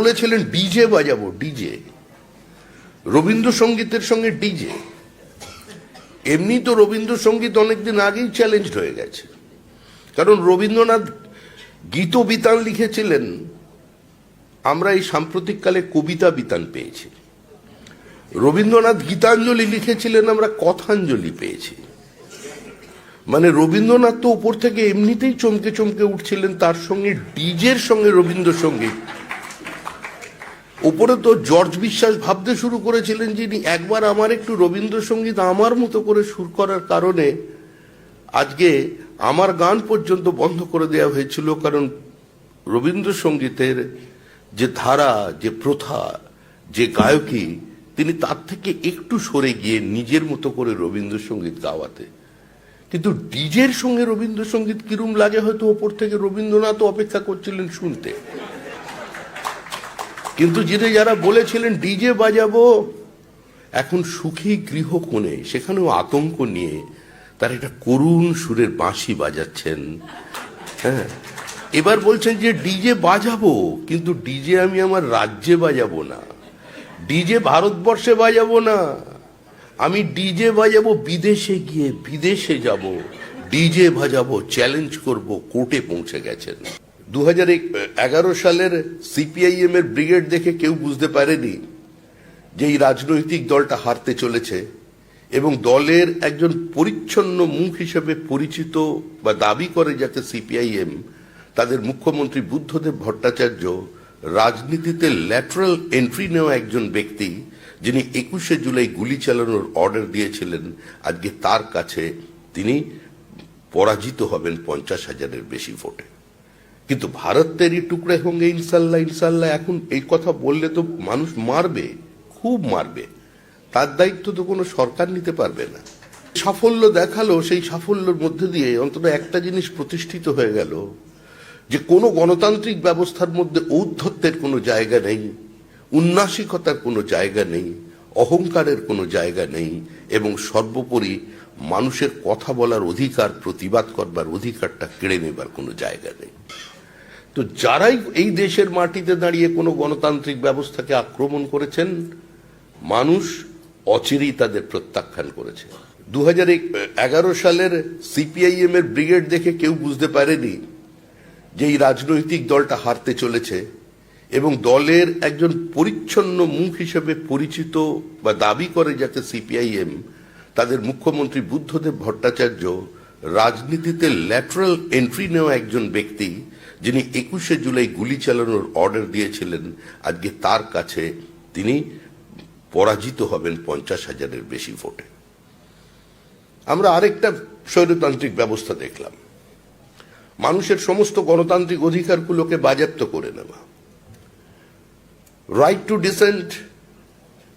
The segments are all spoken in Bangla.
বলেছিলেন ডিজে বাজাবো, ডিজে রবীন্দ্রসঙ্গীতের সঙ্গে ডিজে। এমনি তো রবীন্দ্রসঙ্গীত অনেকদিন আগেই চ্যালেঞ্জ হয়ে গেছে, কারণ রবীন্দ্রনাথ গীত বিতান লিখেছিলেন, আমরা এই সাম্প্রতিককালে কবিতা বিতান পেয়েছি। রবীন্দ্রনাথ গীতাঞ্জলি লিখেছিলেন, আমরা কথাঞ্জলি পেয়েছি। মানে রবীন্দ্রনাথ তো উপর থেকে এমনিতেই চমকে চমকে উঠছিলেন, তার সঙ্গে ডিজের সঙ্গে রবীন্দ্রসঙ্গীত। ওপরে তো জর্জ বিশ্বাস ভাবতে শুরু করেছিলেন, যিনি একবার আমার একটু রবীন্দ্রসঙ্গীত আমার মতো করে সুর করার কারণে আজকে আমার গান পর্যন্ত বন্ধ করে দেওয়া হয়েছিল। কারণ রবীন্দ্রসঙ্গীতের যে ধারা, যে প্রথা, যে গায়কী, তিনি তার থেকে একটু সরে গিয়ে নিজের মতো করে রবীন্দ্রসঙ্গীত গাওয়াতে। কিন্তু ডিজের সঙ্গে রবীন্দ্রসঙ্গীত কিরম লাগে হয়তো ওপর থেকে রবীন্দ্রনাথ অপেক্ষা করছিলেন শুনতে। কিন্তু যারা বলেছিলেন ডিজে বাজাবো, এখন সুখী গৃহকোণে সেখানেও আতঙ্ক নিয়ে তার একটা করুণ সুরের বাঁশি বাজাচ্ছেন। হ্যাঁ, এবার বলছেন যে ডিজে বাজাবো, কিন্তু ডিজে আমি আমার রাজ্যে বাজাবো না, ডিজে ভারতবর্ষে বাজাবো না, আমি ডিজে বাজাবো বিদেশে গিয়ে, বিদেশে যাব, ডিজে বাজাবো, চ্যালেঞ্জ করব, কোর্টে পৌঁছে গেছেন। 2011 সালের সিপিআইএম এর ব্রিগেড দেখে কেউ বুঝতে পারেনি যে এই রাজনৈতিক দলটা হারতে চলেছে, এবং দলের একজন পরিচ্ছন্ন মুখ হিসেবে পরিচিত বা দাবি করে যাতে সিপিআইএম, তাদের মুখ্যমন্ত্রী বুদ্ধদেব ভট্টাচার্য রাজনীতিতে ল্যাটারাল এন্ট্রি নেওয়া একজন ব্যক্তি, যিনি 21শে জুলাই গুলি চালানোর অর্ডার দিয়েছিলেন, আজকে তার কাছে তিনি পরাজিত হবেন 50,000-এর বেশি ভোটে। কিন্তু ভারত তেরি টুকরে হোঙ্গে ইনশাল্লাহ, ইনশাল্লাহ এখন এই কথা বললে তো মানুষ মারবে, খুব মারবে। তার দায়িত্ব তো কোনো সরকার নিতে পারবে না। সাফল্য দেখালো, সেই সাফল্যের মধ্যে দিয়ে অন্তত একটা জিনিস প্রতিষ্ঠিত হয়ে গেল, যে কোনো গণতান্ত্রিক ব্যবস্থার মধ্যে ঔদ্ধত্যের কোনো জায়গা নেই, উন্নাসিকতার কোনো জায়গা নেই, অহংকারের কোনো জায়গা নেই, এবং সর্বোপরি মানুষের কথা বলার অধিকার, প্রতিবাদ করবার অধিকারটা কেড়ে নেবার কোনো জায়গা নেই। তো যারাই এই দেশের মাটিতে দাঁড়িয়ে কোনো গণতান্ত্রিক ব্যবস্থাকে আক্রমণ করেছেন, মানুষ অচিরেই তাদের প্রত্যাখ্যান করেছে। 2011 সালের সিপিআইএম এর ব্রিগেড দেখে কেউ বুঝতে পারেনি যে এই রাজনৈতিক দলটা হারতে চলেছে, এবং দলের একজন পরিচ্ছন্ন মুখ হিসেবে পরিচিত বা দাবি করে যাতে সিপিআইএম, তাদের মুখ্যমন্ত্রী বুদ্ধদেব ভট্টাচার্য রাজনীতিতে ল্যাটারাল এন্ট্রি নেওয়া একজন ব্যক্তি, যিনি 21শে জুলাই গুলি চালানোর অর্ডার দিয়েছিলেন, আজকে তার কাছে তিনি পরাজিত হবেন 50,000-এর বেশি ভোটে। আমরা আরেকটা স্বৈরতান্ত্রিক ব্যবস্থা দেখলাম, মানুষের সমস্ত গণতান্ত্রিক অধিকারগুলোকে বাজেয়াপ্ত করে নেওয়া। রাইট টু ডিসেন্ট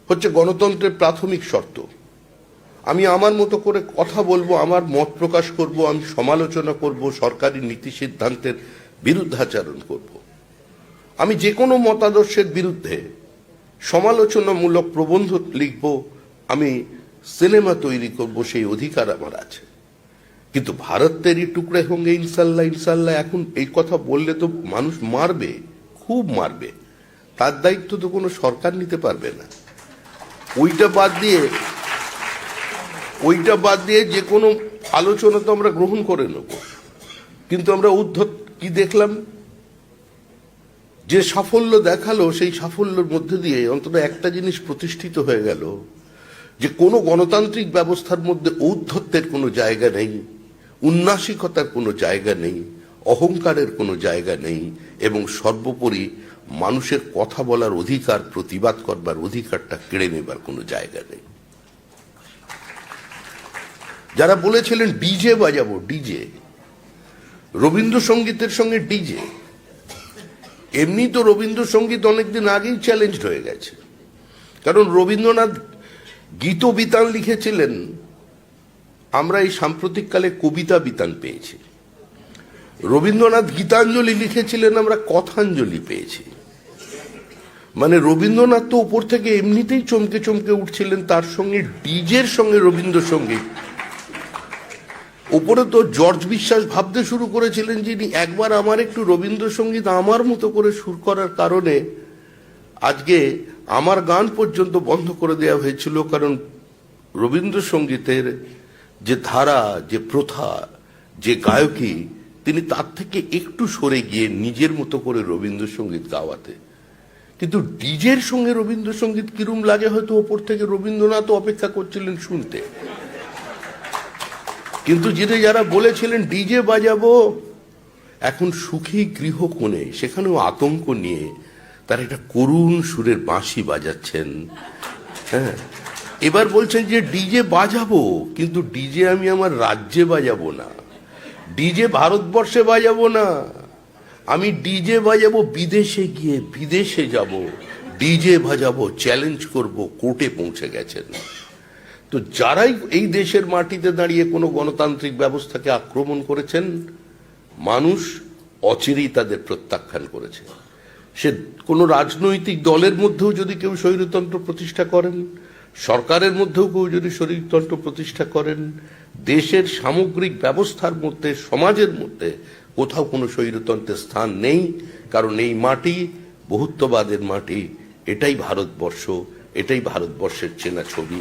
হচ্ছে গণতন্ত্রের প্রাথমিক শর্ত। আমি আমার মতো করে কথা বলবো, আমার মত প্রকাশ করব, আমি সমালোচনা করব, সরকারি নীতি সিদ্ধান্তের বিরুদ্ধাচরণ করব, আমি যে কোনো মতাদর্শের বিরুদ্ধে সমালোচনামূলক প্রবন্ধ লিখব, আমি সিনেমা তৈরি করব, সেই অধিকার আমার আছে। কিন্তু ভারত তেরি টুকরে হোঙ্গে ইনশাল্লাহ, ইনশাল্লাহ এখন এই কথা বললে তো মানুষ মারবে, খুব মারবে। তার দায়িত্ব তো কোনো সরকার নিতে পারবে না। ওইটা বাদ দিয়ে যে কোনো আলোচনা তো আমরা গ্রহণ করে নেব। কিন্তু আমরা উদ্ধত কি দেখলাম, যে সাফল্য দেখালো, সেই সাফল্যের মধ্যে দিয়ে অন্তত একটা জিনিস প্রতিষ্ঠিত হয়ে গেল, যে কোনো গণতান্ত্রিক ব্যবস্থার মধ্যে ঔদ্ধত্যের কোনো জায়গা নেই, উন্নাসিকতার কোনো জায়গা নেই, অহংকারের কোনো জায়গা নেই, এবং সর্বোপরি মানুষের কথা বলার অধিকার, প্রতিবাদ করবার অধিকারটা কেড়ে নেবার কোনো জায়গা নেই। যারা বলেছিলেন ডিজে বাজাবো, ডিজে রবীন্দ্রসঙ্গীতের সঙ্গে ডিজে, এমনি তো রবীন্দ্রসঙ্গীত অনেকদিন আগেই চ্যালেঞ্জ হয়ে গেছে, কারণ রবীন্দ্রনাথ গীত বিতান লিখেছিলেন, আমরা এই সাম্প্রতিককালে কবিতা বিতান পেয়েছি। রবীন্দ্রনাথ গীতাঞ্জলি লিখেছিলেন, আমরা কথাঞ্জলি পেয়েছি। মানে রবীন্দ্রনাথ তো উপর থেকে এমনিতেই চমকে চমকে উঠছিলেন, তার সঙ্গে ডিজের সঙ্গে রবীন্দ্রসঙ্গীত। ওপরে তো জর্জ বিশ্বাস ভাবতে শুরু করেছিলেন, যিনি একবার আমার একটু রবীন্দ্রসঙ্গীত আমার মতো করে সুর করার কারণে আজকে আমার গান পর্যন্ত বন্ধ করে দেওয়া হয়েছিল, কারণ রবীন্দ্রসঙ্গীতের যে ধারা, যে প্রথা, যে গায়কী, তিনি তার থেকে একটু সরে গিয়ে নিজের মতো করে রবীন্দ্রসঙ্গীত গাওয়াতে। কিন্তু ডিজের সঙ্গে রবীন্দ্রসঙ্গীত কিরম লাগে হয়তো ওপর থেকে রবীন্দ্রনাথ অপেক্ষা করছিলেন শুনতে। কিন্তু যারা বলেছিলেন ডিজে বাজাবো, এখন সুখী গৃহকোণে সেখানেও আতঙ্ক নিয়ে তার একটা করুণ সুরের বাঁশি বাজাচ্ছেন। হ্যাঁ, এবার বলছেন যে ডিজে বাজাবো, কিন্তু ডিজে আমি আমার রাজ্যে বাজাবো না, ডিজে ভারতবর্ষে বাজাবো না, আমি ডিজে বাজাবো বিদেশে গিয়ে, বিদেশে যাব, ডিজে বাজাবো, চ্যালেঞ্জ করব, কোর্টে পৌঁছে গেছেন। তো যারাই এই দেশের মাটিতে দাঁড়িয়ে কোনো গণতান্ত্রিক ব্যবস্থাকে আক্রমণ করেছেন, মানুষ অচিরেই তাদের প্রত্যাখ্যান করেছে। সে কোনো রাজনৈতিক দলের মধ্যেও যদি কেউ স্বৈরতন্ত্র প্রতিষ্ঠা করেন, সরকারের মধ্যেও কেউ যদি স্বৈরতন্ত্র প্রতিষ্ঠা করেন, দেশের সামগ্রিক ব্যবস্থার মধ্যে, সমাজের মধ্যে কোথাও কোনো স্বৈরতন্ত্রের স্থান নেই। কারণ এই মাটি বহুত্ববাদের মাটি, এটাই ভারতবর্ষ, এটাই ভারতবর্ষের চেনা ছবি।